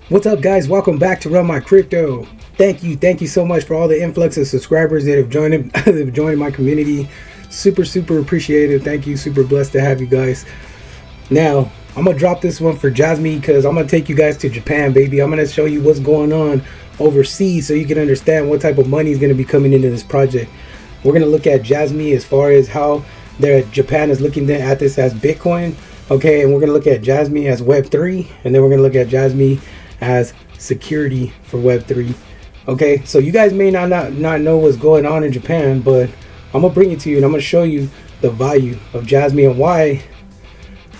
What's up, guys? Welcome back to Run My Crypto. Thank you so much for all the influx of subscribers that have joined my community. Super appreciated. Thank you. Super blessed to have you guys. Now I'm gonna drop this one for JASMY because I'm gonna take you guys to Japan, baby. I'm gonna show you what's going on overseas so you can understand what type of money is gonna be coming into this project. We're gonna look at JASMY as far as how Japan is looking at this as Bitcoin, okay, and we're gonna look at JASMY as Web3, and then we're gonna look at JASMY as security for Web3. Okay, so you guys may not know what's going on in Japan, but I'm gonna bring it to you and I'm gonna show you the value of JASMY and why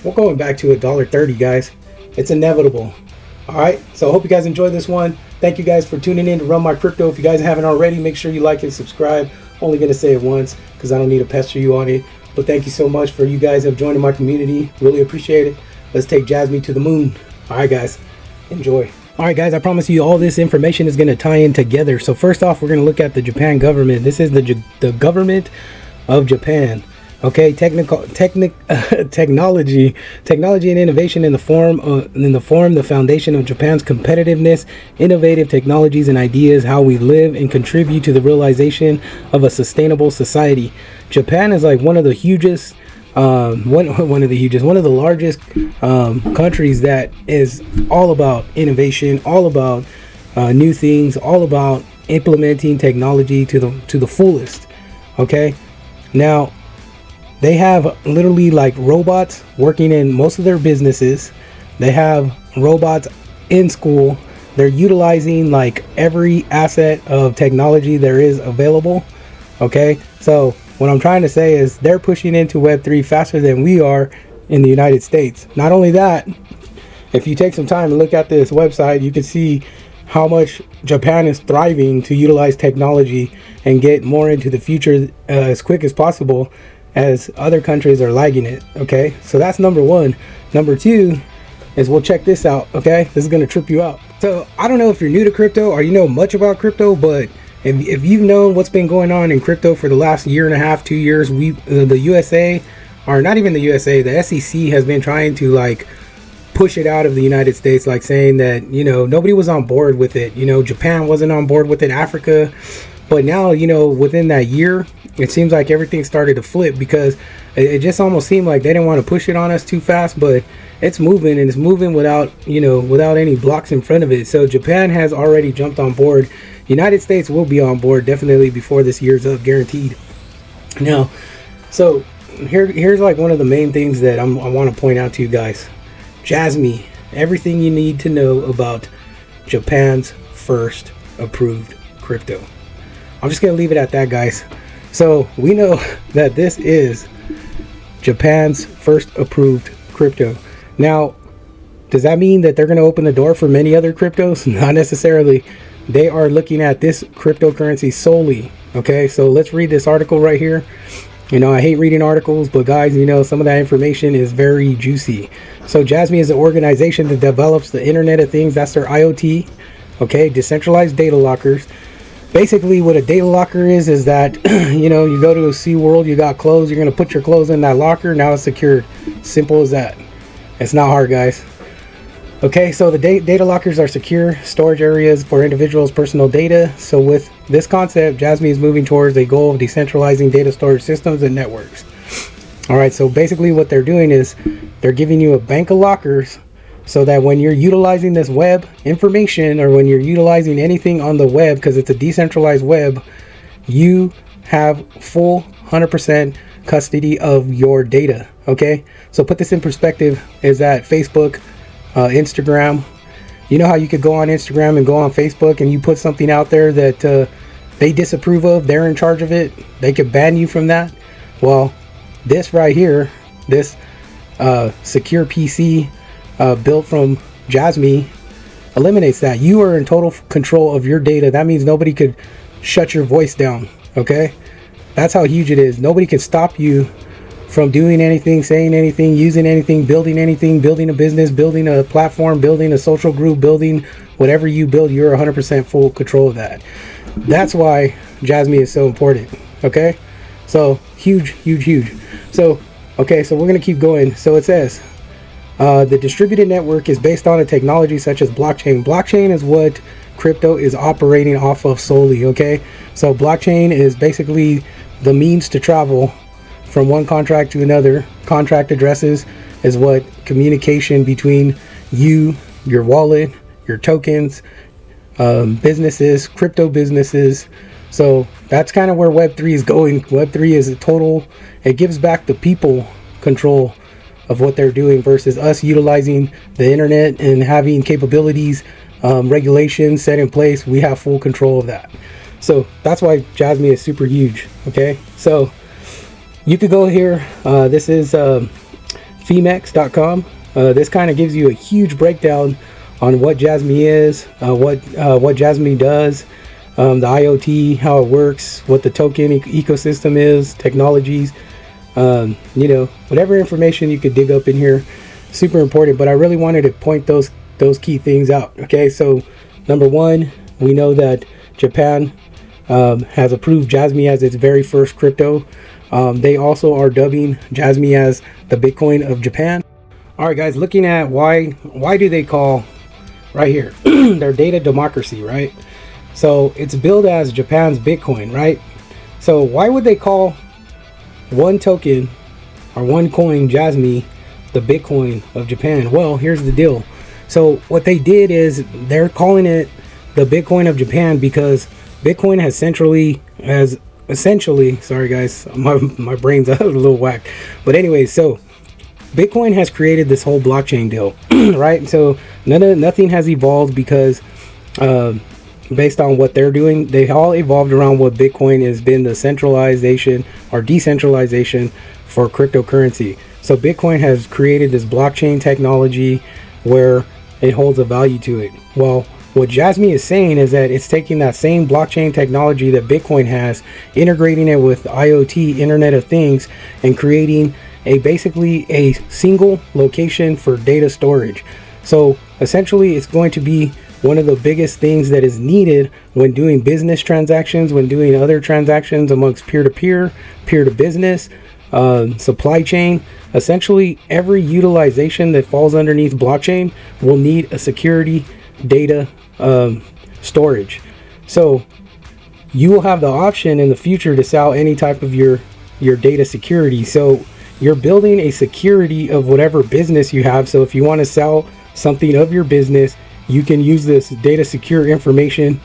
we're going back to $1.30, guys. It's inevitable. All right, so I hope you guys enjoyed this one. Thank you guys for tuning in to Run My Crypto. If you guys haven't already, make sure you like and subscribe. Only gonna say it once because I don't need to pester you on it. But thank you so much for you guys have joined my community. Really appreciate it. Let's take JASMY to the moon. All right, guys, enjoy. All right, guys, I promise you all this information is going to tie in together. So first off, we're going to look at the Japan government. This is the government of Japan. Okay, technology and innovation in the foundation of Japan's competitiveness, innovative technologies and ideas, how we live and contribute to the realization of a sustainable society. Japan is like one of the hugest, one of the largest countries that is all about innovation, all about new things, all about implementing technology to the fullest. Okay, now they have literally like robots working in most of their businesses. They have robots in school. They're utilizing like every asset of technology there is available. Okay, so what I'm trying to say is they're pushing into Web3 faster than we are in the United States. Not only that, if you take some time and look at this website, you can see how much Japan is thriving to utilize technology and get more into the future as quick as possible, as other countries are lagging it. Okay, so that's number one. Number two is, we'll check this out. Okay, this is going to trip you out. So I don't know if you're new to crypto or you know much about crypto, but if you've known what's been going on in crypto for the last year and a half, 2 years, the USA, or not even the USA, the SEC has been trying to like push it out of the United States, like saying that, you know, nobody was on board with it. You know, Japan wasn't on board with it, Africa. But now, you know, within that year, it seems like everything started to flip, because it just almost seemed like they didn't want to push it on us too fast, but it's moving, and it's moving without any blocks in front of it. So Japan has already jumped on board. United States will be on board definitely before this year's up, guaranteed. Now, so here's like one of the main things that I want to point out to you guys. JASMY, everything you need to know about Japan's first approved crypto. I'm just gonna leave it at that, guys. So we know that this is Japan's first approved crypto. Now, does that mean that they're going to open the door for many other cryptos? Not necessarily. They are looking at this cryptocurrency solely. Okay, so let's read this article right here. You know, I hate reading articles, but guys, you know, some of that information is very juicy. So JASMY is an organization that develops the Internet of Things. That's their IoT. Okay, decentralized data lockers. Basically, what a data locker is that, you know, you go to a SeaWorld, you got clothes, you're going to put your clothes in that locker, now it's secured. Simple as that. It's not hard, guys. Okay, so the data lockers are secure storage areas for individuals' personal data. So with this concept, JASMY is moving towards a goal of decentralizing data storage systems and networks. All right, so basically what they're doing is they're giving you a bank of lockers, so that when you're utilizing this web information, or when you're utilizing anything on the web, because it's a decentralized web, you have full 100% custody of your data. Okay, so put this in perspective, is that Facebook, Instagram, you know how you could go on Instagram and go on Facebook and you put something out there that they disapprove of, they're in charge of it, they could ban you from that. Well, this right here, this secure PC built from JASMY eliminates that. You are in total control of your data. That means nobody could shut your voice down. Okay, that's how huge it is. Nobody can stop you from doing anything, saying anything, using anything, building a business, building a platform, building a social group, building whatever you build. You're 100% full control of that. That's why JASMY is so important. Okay, so huge. So Okay, so we're going to keep going. So it says, the distributed network is based on a technology such as blockchain. Blockchain is what crypto is operating off of solely, okay? So blockchain is basically the means to travel from one contract to another. Contract addresses is what communication between you, your wallet, your tokens, businesses, crypto businesses. So that's kind of where Web3 is going. Web3 is a total, it gives back the people control of what they're doing versus us utilizing the internet and having capabilities, regulations set in place. We have full control of that. So that's why JASMY is super huge. Okay, so you could go here. This is femex.com. This kind of gives you a huge breakdown on what JASMY is, what JASMY does, the IoT, how it works, what the token ecosystem is, technologies, you know, whatever information you could dig up in here, super important. But I really wanted to point those key things out. Okay, so number one, we know that Japan has approved JASMY as its very first crypto. They also are dubbing JASMY as the Bitcoin of Japan. All right, guys, looking at why do they call right here their data democracy, right? So it's billed as Japan's Bitcoin, right? So why would they call one token or one coin, JASMY, the Bitcoin of Japan? Well, here's the deal. So what they did is they're calling it the Bitcoin of Japan because Bitcoin has essentially, sorry guys, my brain's a little whack, but anyway, so Bitcoin has created this whole blockchain deal, right? So nothing has evolved because based on what they're doing, they all evolved around what Bitcoin has been, the centralization or decentralization for cryptocurrency. So Bitcoin has created this blockchain technology where it holds a value to it. Well, what JASMY is saying is that it's taking that same blockchain technology that Bitcoin has, integrating it with IoT, Internet of Things, and creating basically a single location for data storage. So essentially it's going to be one of the biggest things that is needed when doing business transactions, when doing other transactions amongst peer-to-peer, peer-to-business, supply chain. Essentially every utilization that falls underneath blockchain will need a security data storage. So you will have the option in the future to sell any type of your data security. So you're building a security of whatever business you have. So if you want to sell something of your business, you can use this data secure information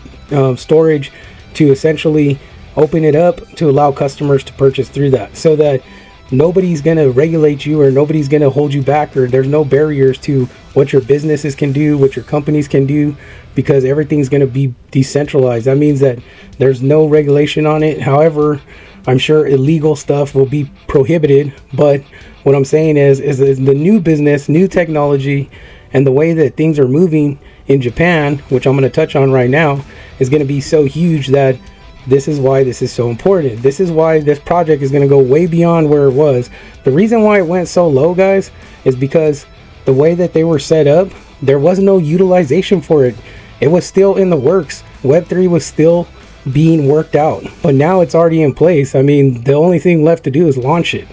storage to essentially open it up to allow customers to purchase through that, so that nobody's going to regulate you or nobody's going to hold you back, or there's no barriers to what your businesses can do, what your companies can do, because everything's going to be decentralized. That means that there's no regulation on it. However, I'm sure illegal stuff will be prohibited, but what I'm saying is the new business, new technology, and the way that things are moving in Japan, which I'm going to touch on right now, is going to be so huge that this is why this is so important. This is why this project is going to go way beyond where it was. The reason why it went so low, guys, is because the way that they were set up, there was no utilization for it. It was still in the works. Web3 was still being worked out, but now it's already in place. I mean, the only thing left to do is launch it.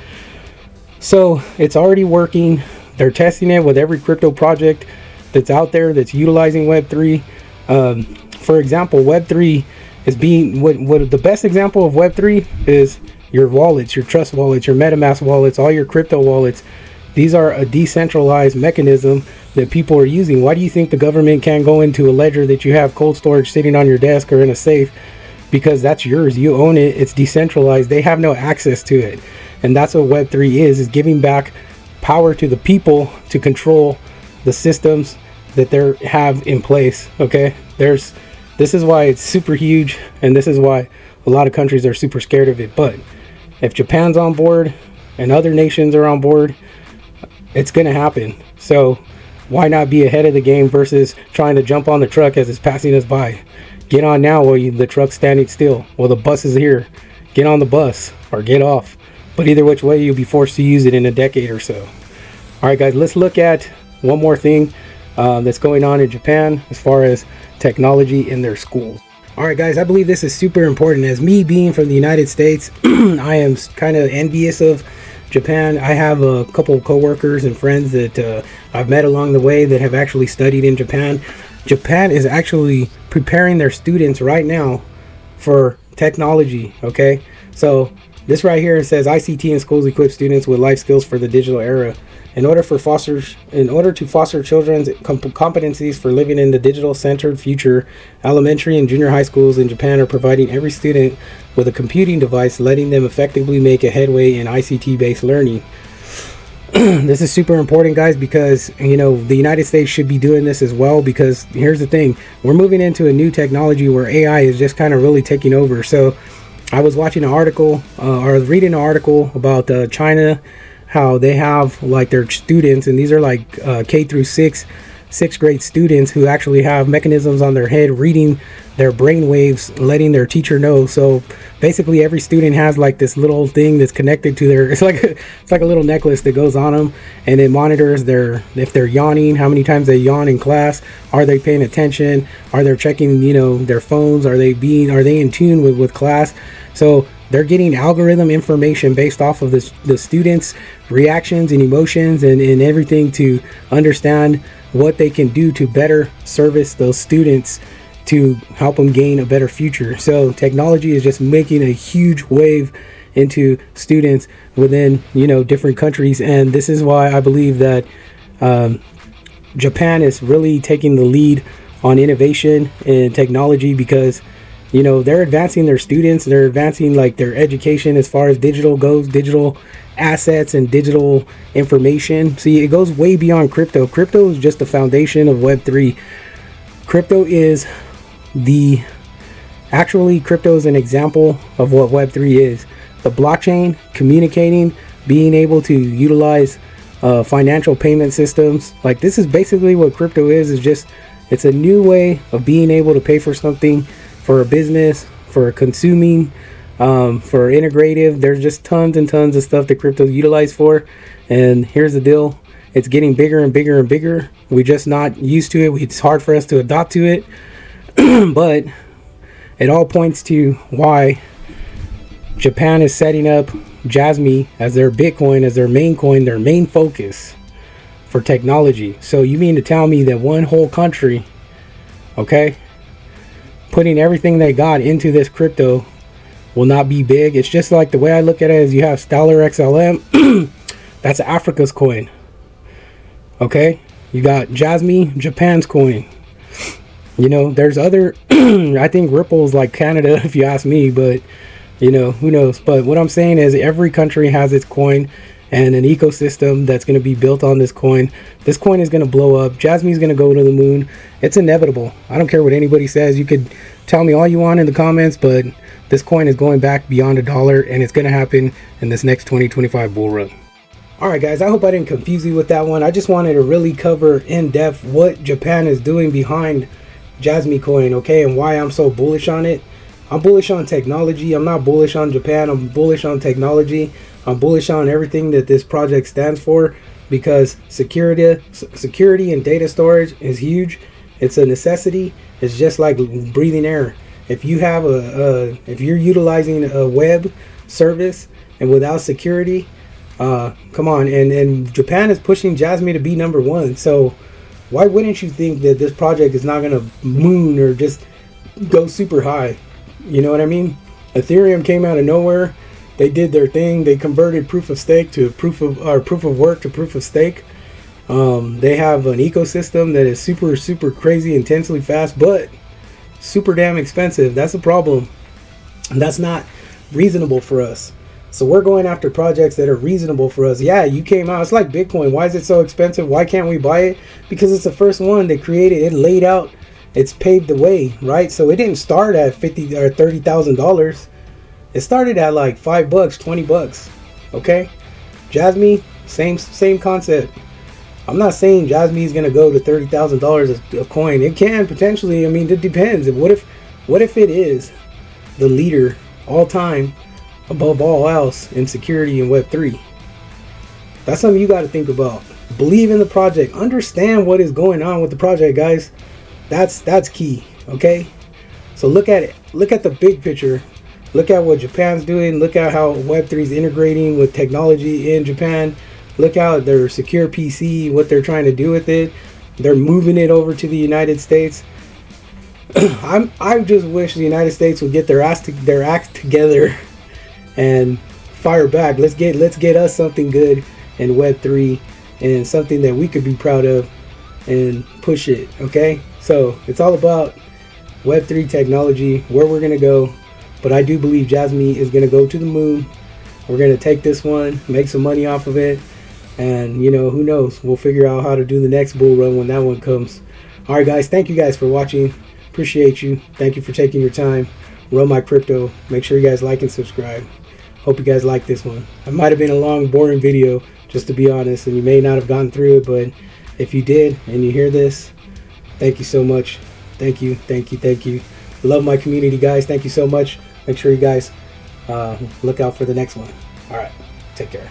So it's already working. They're testing it with every crypto project that's out there that's utilizing Web3. For example, Web3 is being what the best example of Web3 is your wallets, your trust wallets, your MetaMask wallets, all your crypto wallets. These are a decentralized mechanism that people are using. Why do you think the government can't go into a ledger that you have cold storage sitting on your desk or in a safe? Because that's yours. You own it. It's decentralized. They have no access to it. And that's what Web3 is giving back power to the people to control the systems that they have in place. Okay, this is why it's super huge, and this is why a lot of countries are super scared of it. But if Japan's on board and other nations are on board, it's gonna happen. So why not be ahead of the game versus trying to jump on the truck as it's passing us by? Get on now while the truck's standing still. Well, the bus is here. Get on the bus or get off. But either which way, you'll be forced to use it in a decade or so. All right, guys, let's look at one more thing that's going on in Japan as far as technology in their schools. All right, guys, I believe this is super important. As me being from the United States, I am kind of envious of Japan. I have a couple of coworkers and friends that I've met along the way that have actually studied in Japan. Japan is actually preparing their students right now for technology. Okay, so this right here says ICT in schools equip students with life skills for the digital era. In order to foster children's competencies for living in the digital-centered future, elementary and junior high schools in Japan are providing every student with a computing device, letting them effectively make a headway in ICT-based learning. This is super important, guys, because the United States should be doing this as well, because here's the thing, we're moving into a new technology where AI is just kind of really taking over. So I was watching an article, or reading an article about China, how they have like their students, and these are like K through sixth grade students who actually have mechanisms on their head reading their brain waves, letting their teacher know. So basically every student has like this little thing that's connected to their, it's like a little necklace that goes on them, and it monitors if they're yawning, how many times they yawn in class, are they paying attention, are they checking their phones, are they in tune with class. So they're getting algorithm information based off of the students' reactions and emotions and everything to understand what they can do to better service those students to help them gain a better future. So technology is just making a huge wave into students within different countries, and this is why I believe that Japan is really taking the lead on innovation and technology, because they're advancing their students, they're advancing like their education as far as digital goes, digital assets and digital information. See, it goes way beyond crypto. Crypto is just the foundation of Web3. Crypto is crypto is an example of what Web3 is. The blockchain, communicating, being able to utilize financial payment systems. Like, this is basically what crypto is just, it's a new way of being able to pay for something, for a business, for consuming, for integrative. There's just tons and tons of stuff that crypto is utilized for. And here's the deal, it's getting bigger and bigger and bigger. We're just not used to it. It's hard for us to adopt to it. But it all points to why Japan is setting up JASMY as their Bitcoin, as their main coin, their main focus for technology. So you mean to tell me that one whole country, okay, putting everything they got into this crypto will not be big? It's just like, the way I look at it is, you have Stellar XLM, that's Africa's coin. Okay, you got JASMY, Japan's coin. There's other I think Ripple's like Canada, if you ask me, but who knows. But what I'm saying is, every country has its coin and an ecosystem that's going to be built on this coin. This coin is going to blow up. JASMY's going to go to the moon. It's inevitable. I don't care what anybody says. You could tell me all you want in the comments, but this coin is going back beyond $1, and it's going to happen in this next 2025 bull run. Alright guys, I hope I didn't confuse you with that one. I just wanted to really cover in depth what Japan is doing behind JASMY coin, okay, and why I'm so bullish on it. I'm bullish on technology. I'm not bullish on Japan. I'm bullish on technology. I'm bullish on everything that this project stands for, because security and data storage is huge. It's a necessity. It's just like breathing air. If you have if you're utilizing a web service and without security, come on, and Japan is pushing JASMY to be number one. So why wouldn't you think that this project is not going to moon or just go super high? You know what I mean? Ethereum came out of nowhere. They did their thing. They converted proof of stake to proof of work to proof of stake. They have an ecosystem that is super crazy, intensely fast, but super damn expensive. That's a problem. And that's not reasonable for us. So we're going after projects that are reasonable for us. Yeah, you came out. It's like Bitcoin. Why is it so expensive? Why can't we buy it? Because it's the first one they created. It laid out. It's paved the way, right? So it didn't start at $50,000 or $30,000. It started at like $5, $20. Okay, JASMY, same concept. I'm not saying JASMY is gonna go to $30,000 a coin. It can potentially. I mean, it depends. What if it is the leader all time, above all else, in security in Web3? That's something you got to think about. Believe in the project. Understand what is going on with the project, guys. That's key. Okay, so look at it. Look at the big picture. Look at what Japan's doing. Look at how Web3 is integrating with technology in Japan. Look how their secure PC, what they're trying to do with it. They're moving it over to the United States. I just wish the United States would get their act together and fire back. Let's get us something good in Web3 and something that we could be proud of and push it. Okay, so it's all about Web3 technology, where we're gonna go. But I do believe JASMY is gonna go to the moon. We're gonna take this one, make some money off of it, and you know, who knows, we'll figure out how to do the next bull run when that one comes. All right, guys, thank you guys for watching. Appreciate you. Thank you for taking your time. Run My Crypto. Make sure you guys like and subscribe. Hope you guys like this one. It might have been a long, boring video, just to be honest, and you may not have gotten through it, but if you did and you hear this, thank you so much. Thank you, thank you, thank you. Love my community, guys. Thank you so much. Make sure you guys look out for the next one. All right, take care.